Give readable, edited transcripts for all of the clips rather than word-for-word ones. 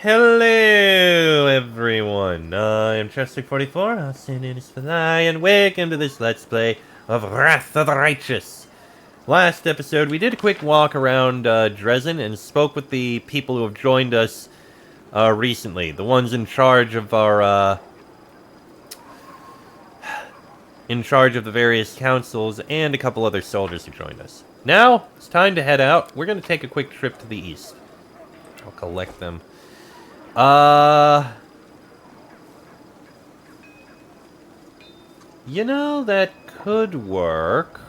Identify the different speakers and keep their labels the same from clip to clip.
Speaker 1: Hello, everyone. I'm Chester44, also known as Fly, and welcome to this Let's Play of Wrath of the Righteous. Last episode, we did a quick walk around Dresden and spoke with the people who have joined us recently. The ones in charge of our, in charge of the various councils, and a couple other soldiers who joined us. Now, it's time to head out. We're going to take a quick trip to the east. I'll collect them. You know, that could work.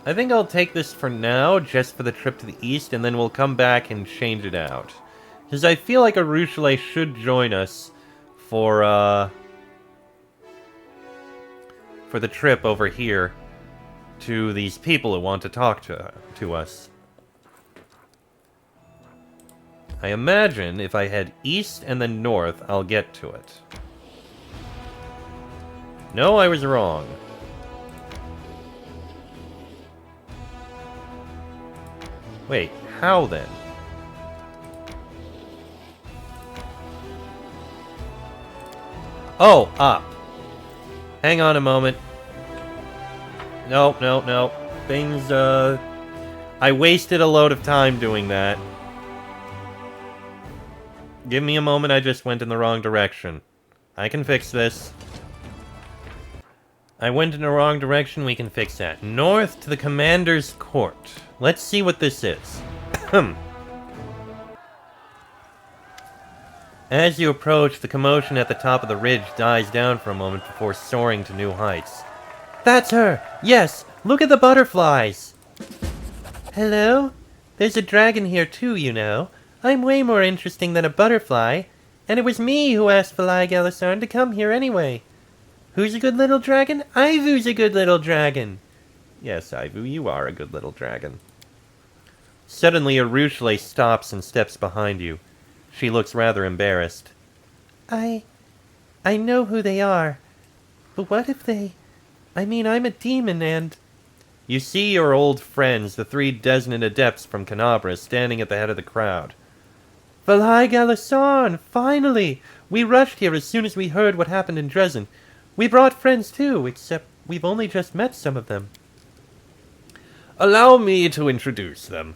Speaker 1: I think I'll take this for now, just for the trip to the east, and then we'll come back and change it out. Because I feel like Arushale should join us for the trip over here to these people who want to talk to us. I imagine if I head east and then north, I'll get to it. No, I was wrong. Wait, how then? Oh, up. Hang on a moment. No. Things, I wasted a load of time doing that. Give me a moment, I just went in the wrong direction. I can fix this. I went in the wrong direction, we can fix that. North to the Commander's Court. Let's see what this is. As you approach, the commotion at the top of the ridge dies down for a moment before soaring to new heights. That's her! Yes! Look at the butterflies! Hello? There's a dragon here too, you know. I'm way more interesting than a butterfly, and it was me who asked Fly Galasarn to come here anyway. Who's a good little dragon? Ivu's a good little dragon. Yes, Ivu, you are a good little dragon. Suddenly, Arushale stops and steps behind you. She looks rather embarrassed. I know who they are, but what if they... I'm a demon and... You see your old friends, the 3 Desnan adepts from Canabra, standing at the head of the crowd. Fly Galasarn, finally! We rushed here as soon as we heard what happened in Dresden. We brought friends too, except we've only just met some of them. Allow me to introduce them.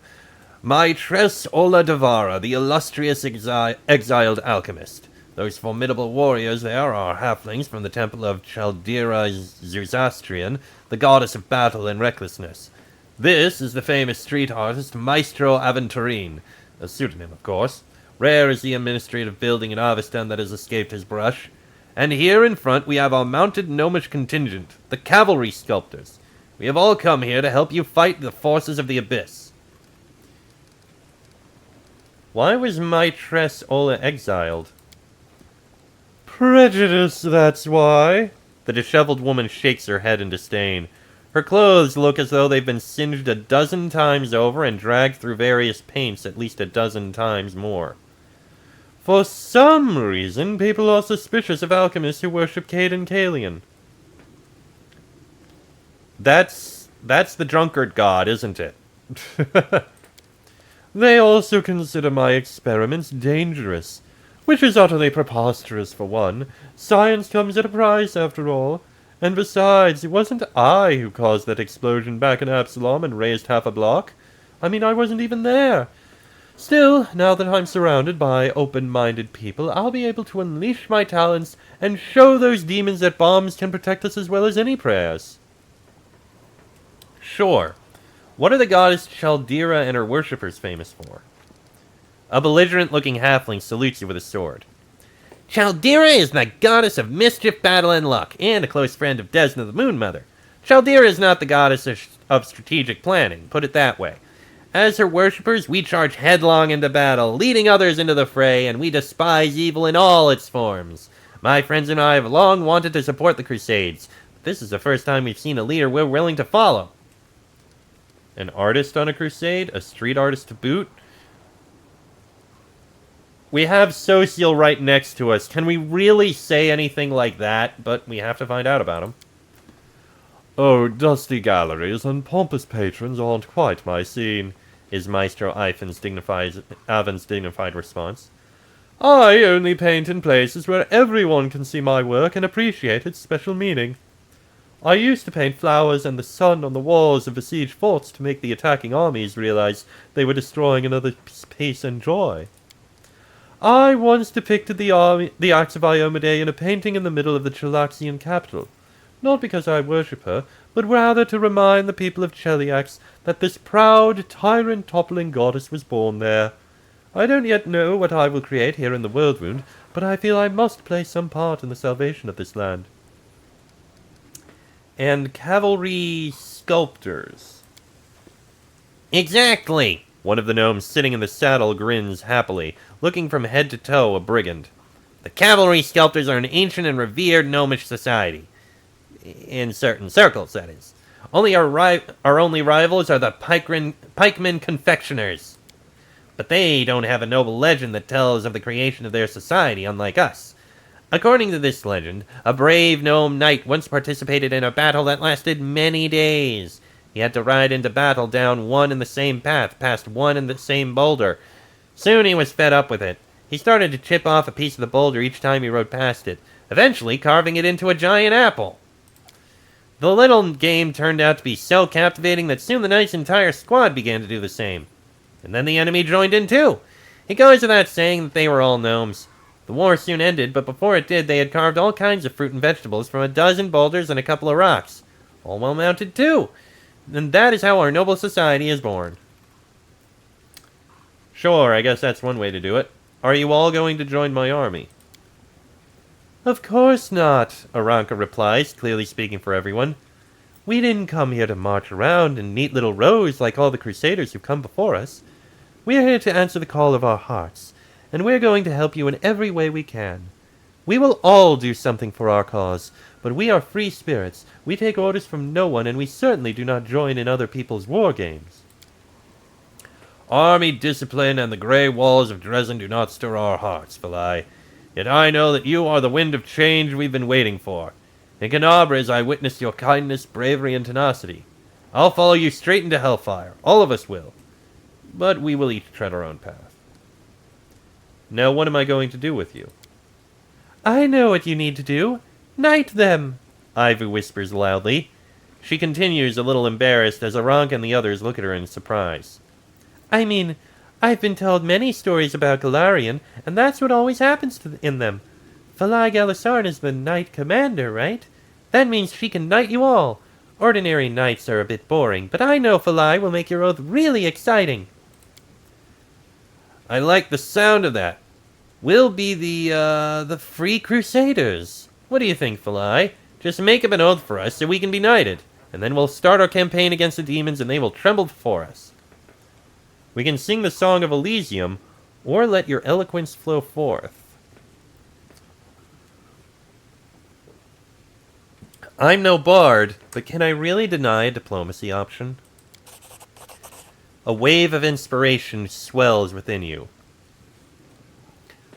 Speaker 1: Maitress Ola Devara, the illustrious exiled alchemist. Those formidable warriors there are halflings from the temple of Chaldira Zuzastrian, the goddess of battle and recklessness. This is the famous street artist Maestro Aventurine, a pseudonym, of course. Rare is the administrative building in Avestan that has escaped his brush. And here in front we have our mounted gnomish contingent, the cavalry sculptors. We have all come here to help you fight the forces of the abyss. Why was Maitress Ola exiled? Prejudice, that's why. The disheveled woman shakes her head in disdain. Her clothes look as though they've been singed a dozen times over and dragged through various paints at least a dozen times more. For some reason, people are suspicious of alchemists who worship Cayden Cailean. That's the drunkard god, isn't it? They also consider my experiments dangerous, which is utterly preposterous for one. Science comes at a price, after all. And besides, it wasn't I who caused that explosion back in Absalom and raised half a block. I wasn't even there. Still, now that I'm surrounded by open-minded people, I'll be able to unleash my talents and show those demons that bombs can protect us as well as any prayers. Sure. What are the goddess Chaldira and her worshippers famous for? A belligerent-looking halfling salutes you with a sword. Chaldira is the goddess of mischief, battle, and luck, and a close friend of Desna the Moon Mother. Chaldira is not the goddess of strategic planning, put it that way. As her worshippers, we charge headlong into battle, leading others into the fray, and we despise evil in all its forms. My friends and I have long wanted to support the Crusades, but this is the first time we've seen a leader we're willing to follow. An artist on a crusade? A street artist to boot? We have Social right next to us. Can we really say anything like that? But we have to find out about him. Oh, dusty galleries and pompous patrons aren't quite my scene. is Maestro Ivan's dignified response. I only paint in places where everyone can see my work and appreciate its special meaning. I used to paint flowers and the sun on the walls of besieged forts to make the attacking armies realize they were destroying another peace and joy. I once depicted the acts of Iomade in a painting in the middle of the Chelaxian capital, not because I worship her, but rather to remind the people of Cheliax that this proud, tyrant-toppling goddess was born there. I don't yet know what I will create here in the Worldwound, but I feel I must play some part in the salvation of this land. And cavalry sculptors. Exactly! One of the gnomes sitting in the saddle grins happily, looking from head to toe a brigand. The cavalry sculptors are an ancient and revered gnomish society. In certain circles, that is. Our only rivals are the pikemen confectioners. But they don't have a noble legend that tells of the creation of their society, unlike us. According to this legend, a brave gnome knight once participated in a battle that lasted many days. He had to ride into battle down one and the same path, past one and the same boulder. Soon he was fed up with it. He started to chip off a piece of the boulder each time he rode past it, eventually carving it into a giant apple. The little game turned out to be so captivating that soon the knight's entire squad began to do the same. And then the enemy joined in too. It goes without saying that they were all gnomes. The war soon ended, but before it did, they had carved all kinds of fruit and vegetables from a dozen boulders and a couple of rocks. All well mounted too. And that is how our noble society is born. Sure, I guess that's one way to do it. Are you all going to join my army? Of course not, Aranka replies, clearly speaking for everyone. We didn't come here to march around in neat little rows like all the crusaders who've come before us. We are here to answer the call of our hearts, and we're going to help you in every way we can. We will all do something for our cause, but we are free spirits. We take orders from no one, and we certainly do not join in other people's war games. Army discipline and the grey walls of Dresden do not stir our hearts, Phalai. Yet I know that you are the wind of change we've been waiting for. In Canabres I witnessed your kindness, bravery, and tenacity. I'll follow you straight into Hellfire. All of us will. But we will each tread our own path. Now what am I going to do with you? I know what you need to do. Knight them, Ivy whispers loudly. She continues, a little embarrassed, as Aranka and the others look at her in surprise. I mean, I've been told many stories about Galarian, and that's what always happens in them. Phalai Galisarn is the knight commander, right? That means she can knight you all. Ordinary knights are a bit boring, but I know Phalai will make your oath really exciting. I like the sound of that. We'll be the Free Crusaders. What do you think, Phalai? Just make up an oath for us so we can be knighted, and then we'll start our campaign against the demons and they will tremble before us. We can sing the Song of Elysium, or let your eloquence flow forth. I'm no bard, but can I really deny a diplomacy option? A wave of inspiration swells within you.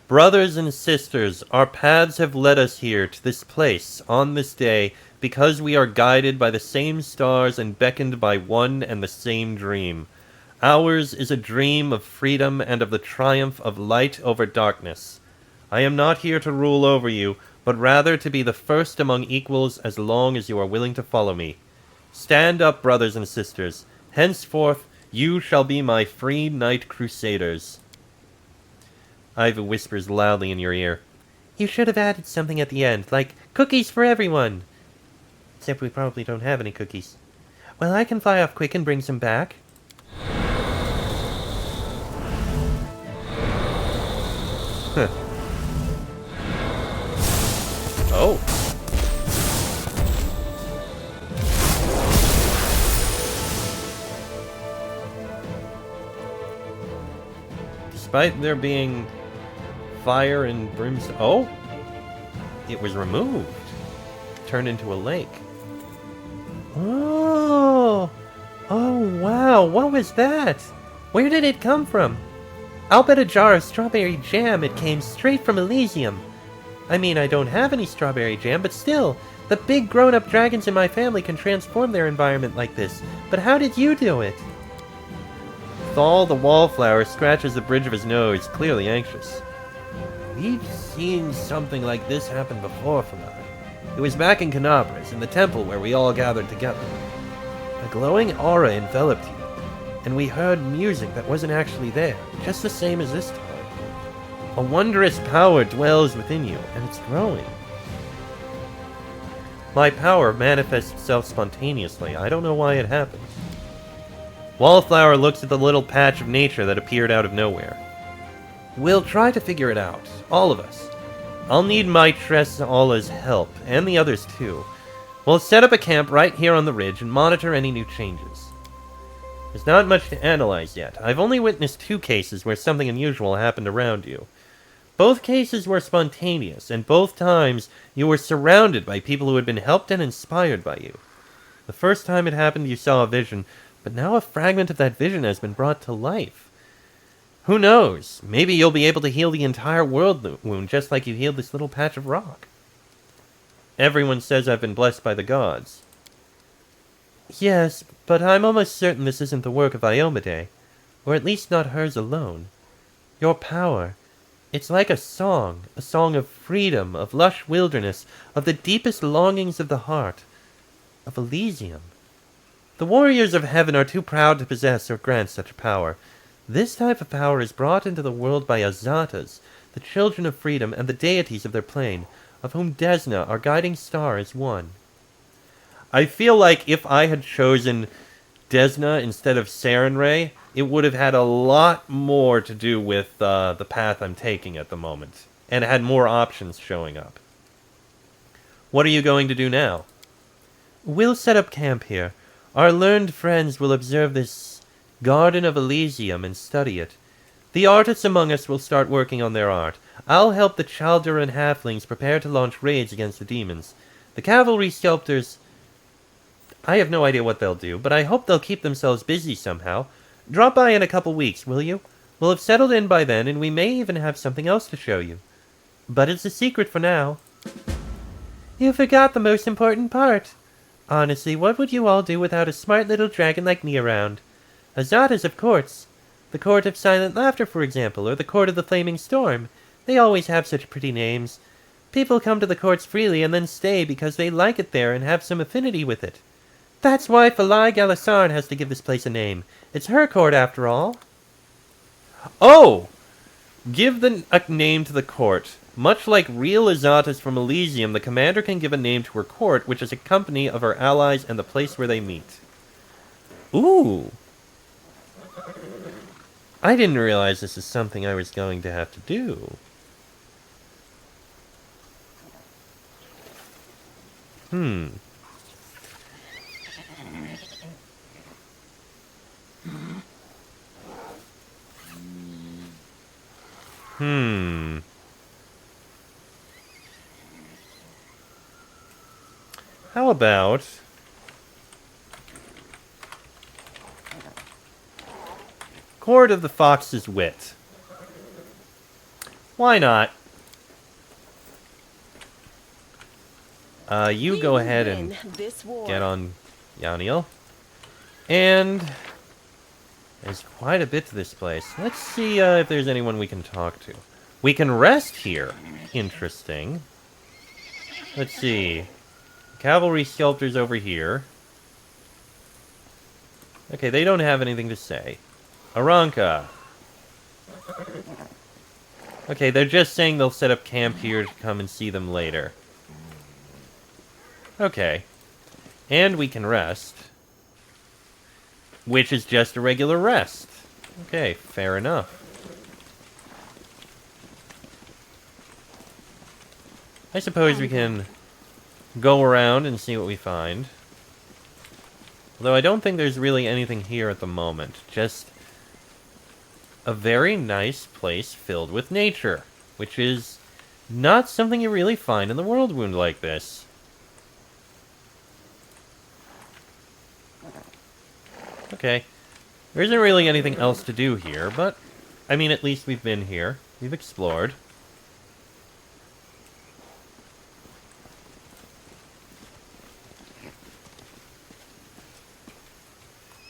Speaker 1: Brothers and sisters, our paths have led us here to this place on this day because we are guided by the same stars and beckoned by one and the same dream. Ours is a dream of freedom and of the triumph of light over darkness. I am not here to rule over you, but rather to be the first among equals as long as you are willing to follow me. Stand up, brothers and sisters. Henceforth, you shall be my free knight crusaders. Ivy whispers loudly in your ear. You should have added something at the end, like cookies for everyone. Except we probably don't have any cookies. Well, I can fly off quick and bring some back. Huh. Oh. Despite there being fire and brimstone... Oh! It was removed. Turned into a lake. Oh! Oh, wow! What was that? Where did it come from? I'll bet a jar of strawberry jam it came straight from Elysium. I mean, I don't have any strawberry jam, but still, the big grown-up dragons in my family can transform their environment like this. But how did you do it? Thal the Wallflower scratches the bridge of his nose, clearly anxious. We've seen something like this happen before, Falai. It was back in Canabras, in the temple where we all gathered together. A glowing aura enveloped you, and we heard music that wasn't actually there, just the same as this time. A wondrous power dwells within you, and it's growing. My power manifests itself spontaneously. I don't know why it happens. Wallflower looks at the little patch of nature that appeared out of nowhere. We'll try to figure it out, all of us. I'll need Maitress Alla's help, and the others too. We'll set up a camp right here on the ridge and monitor any new changes. There's not much to analyze yet. I've only witnessed 2 cases where something unusual happened around you. Both cases were spontaneous, and both times you were surrounded by people who had been helped and inspired by you. The first time it happened you saw a vision, but now a fragment of that vision has been brought to life. Who knows? Maybe you'll be able to heal the entire world wound just like you healed this little patch of rock. Everyone says I've been blessed by the gods. Yes, but I'm almost certain this isn't the work of Iomedae, or at least not hers alone. Your power, it's like a song of freedom, of lush wilderness, of the deepest longings of the heart, of Elysium. The warriors of heaven are too proud to possess or grant such a power. This type of power is brought into the world by Azatas, the children of freedom and the deities of their plane, of whom Desna, our guiding star, is one. I feel like if I had chosen Desna instead of Sarenrae, it would have had a lot more to do with the path I'm taking at the moment, and had more options showing up. What are you going to do now? We'll set up camp here. Our learned friends will observe this Garden of Elysium and study it. The artists among us will start working on their art. I'll help the Chalderan halflings prepare to launch raids against the demons. The cavalry sculptors... I have no idea what they'll do, but I hope they'll keep themselves busy somehow. Drop by in a couple weeks, will you? We'll have settled in by then, and we may even have something else to show you. But it's a secret for now. You forgot the most important part. Honestly, what would you all do without a smart little dragon like me around? Azatas, of course. The Court of Silent Laughter, for example, or the Court of the Flaming Storm. They always have such pretty names. People come to the courts freely and then stay because they like it there and have some affinity with it. That's why Falai Galasarn has to give this place a name. It's her court, after all. Oh! Give a name to the court. Much like real Azatas from Elysium, the commander can give a name to her court, which is a company of her allies and the place where they meet. Ooh! I didn't realize this is something I was going to have to do. How about... Court of the Fox's Wit. Why not? You go ahead and get on Yaniel. And there's quite a bit to this place. Let's see if there's anyone we can talk to. We can rest here. Interesting. Let's see. Cavalry sculptors over here. Okay, they don't have anything to say. Aranka. Okay, they're just saying they'll set up camp here to come and see them later. Okay. And we can rest. Which is just a regular rest. Okay, fair enough. I suppose we can go around and see what we find. Although I don't think there's really anything here at the moment. Just a very nice place filled with nature. Which is not something you really find in the world wound like this. Okay. There isn't really anything else to do here, but... I mean, at least we've been here. We've explored.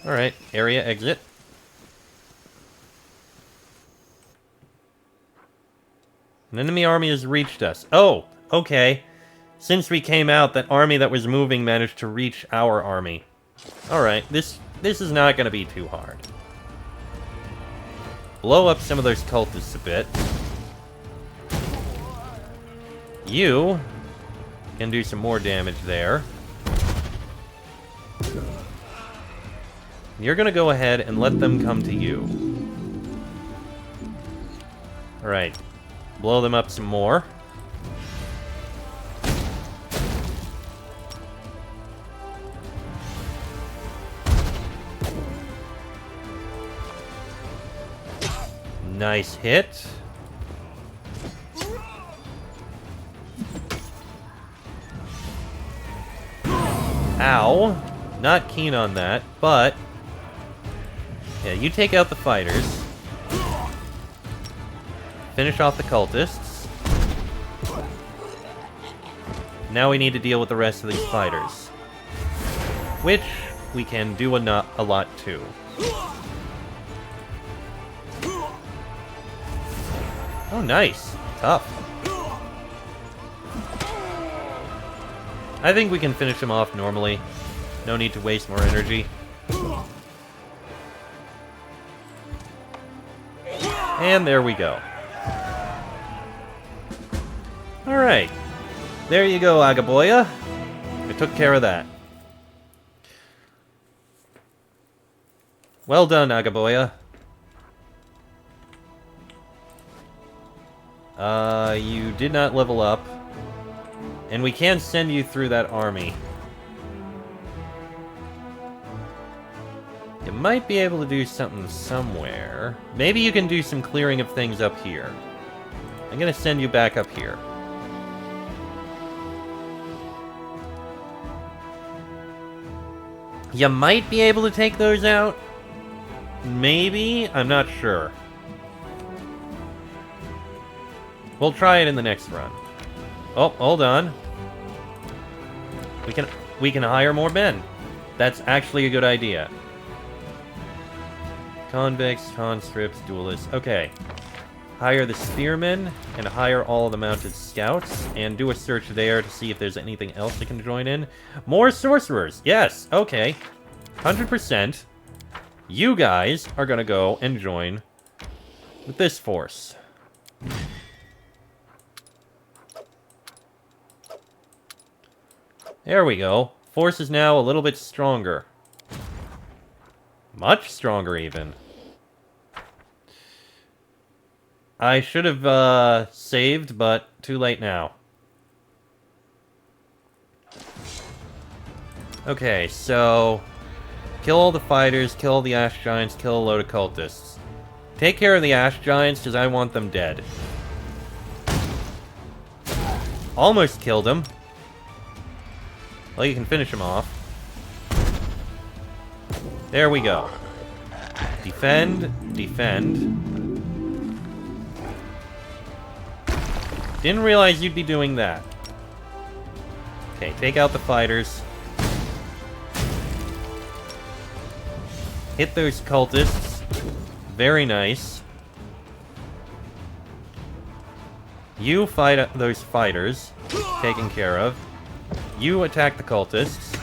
Speaker 1: Alright, area exit. An enemy army has reached us. Oh, okay. Since we came out, that army that was moving managed to reach our army. Alright, this is not going to be too hard. Blow up some of those cultists a bit. You can do some more damage there. You're gonna go ahead and let them come to you. Alright. Blow them up some more. Nice hit. Ow. Not keen on that, but... yeah, you take out the fighters. Finish off the cultists. Now we need to deal with the rest of these fighters. Which we can do a lot too. Oh, nice. Tough. I think we can finish him off normally. No need to waste more energy. And there we go. Alright. There you go, Agaboya. I took care of that. Well done, Agaboya. You did not level up. And we can send you through that army. You might be able to do something somewhere. Maybe you can do some clearing of things up here. I'm gonna send you back up here. You might be able to take those out. Maybe? I'm not sure. We'll try it in the next run. Oh, hold on. We can hire more men. That's actually a good idea. Convicts, conscripts, duelists. Okay. Hire the spearmen and hire all the mounted scouts and do a search there to see if there's anything else that can join in. More sorcerers. Yes. Okay. 100%. You guys are gonna go and join with this force. There we go. Force is now a little bit stronger. Much stronger, even. I should have saved, but too late now. Okay, so... kill all the fighters, kill all the Ash Giants, kill a load of cultists. Take care of the Ash Giants, because I want them dead. Almost killed him. Well, you can finish him off. There we go. Defend, defend. Didn't realize you'd be doing that. Okay, take out the fighters. Hit those cultists. Very nice. You fight those fighters. Taken care of. You attack the cultists.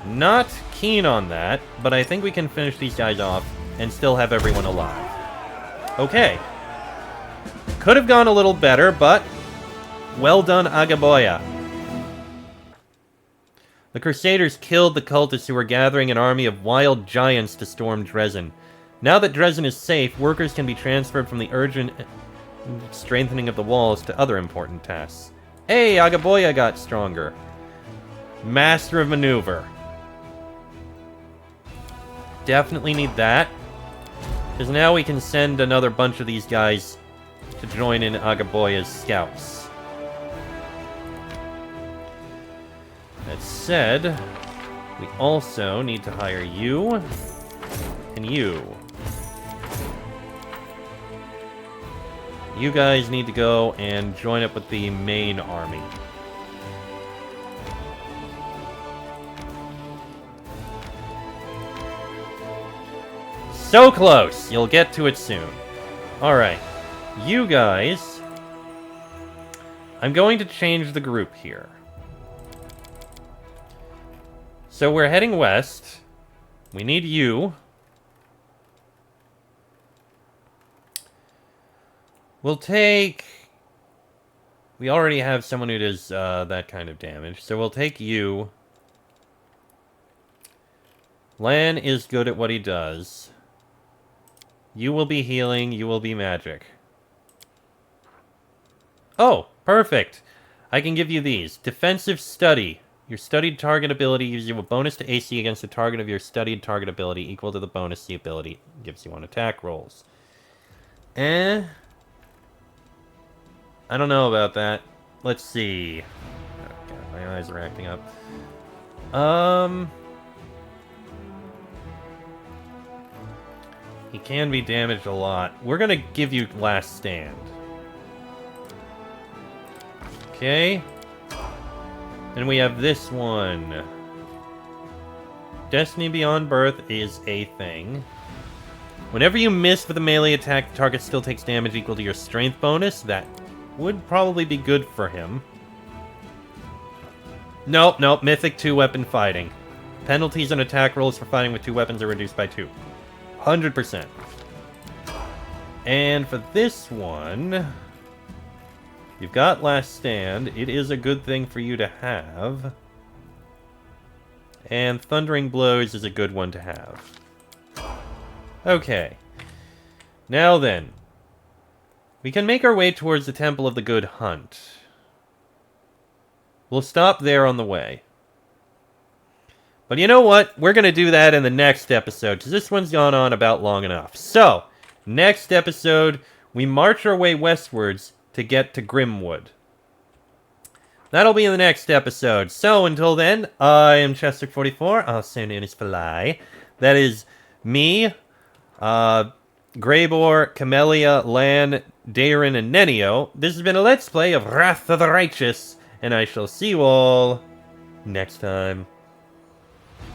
Speaker 1: Not keen on that, but I think we can finish these guys off and still have everyone alive. Okay. Could have gone a little better, but well done, Agaboya. The Crusaders killed the cultists who were gathering an army of wild giants to storm Dresden. Now that Dresden is safe, workers can be transferred from the urgent strengthening of the walls to other important tasks. Hey, Agaboya got stronger. Master of Maneuver. Definitely need that. Because now we can send another bunch of these guys to join in Agaboya's scouts. That said, we also need to hire you and you. You guys need to go and join up with the main army. So close! You'll get to it soon. Alright. You guys... I'm going to change the group here. So we're heading west. We need you. We'll take... We already have someone who does that kind of damage, so we'll take you. Lan is good at what he does. You will be healing, you will be magic. Oh, perfect! I can give you these. Defensive Study. Your studied target ability gives you a bonus to AC against the target of your studied target ability equal to the bonus the ability gives you on attack rolls. I don't know about that. Let's see. Oh, God, my eyes are acting up. He can be damaged a lot. We're gonna give you Last Stand. Okay. Then we have this one. Destiny Beyond Birth is a thing. Whenever you miss with a melee attack, the target still takes damage equal to your strength bonus. That would probably be good for him. Nope, nope. Mythic 2-weapon fighting. Penalties on attack rolls for fighting with 2 weapons are reduced by 2. 100%. And for this one... You've got Last Stand. It is a good thing for you to have. And Thundering Blows is a good one to have. Okay. Now then. We can make our way towards the Temple of the Good Hunt. We'll stop there on the way. But you know what? We're going to do that in the next episode, because this one's gone on about long enough. So, next episode, we march our way westwards to get to Grimwood. That'll be in the next episode. So, until then, I am Chester44, also known as Fly. That is me, Greybor, Camellia, Lan, Darren, and Nenio. This has been a Let's Play of Wrath of the Righteous, and I shall see you all next time.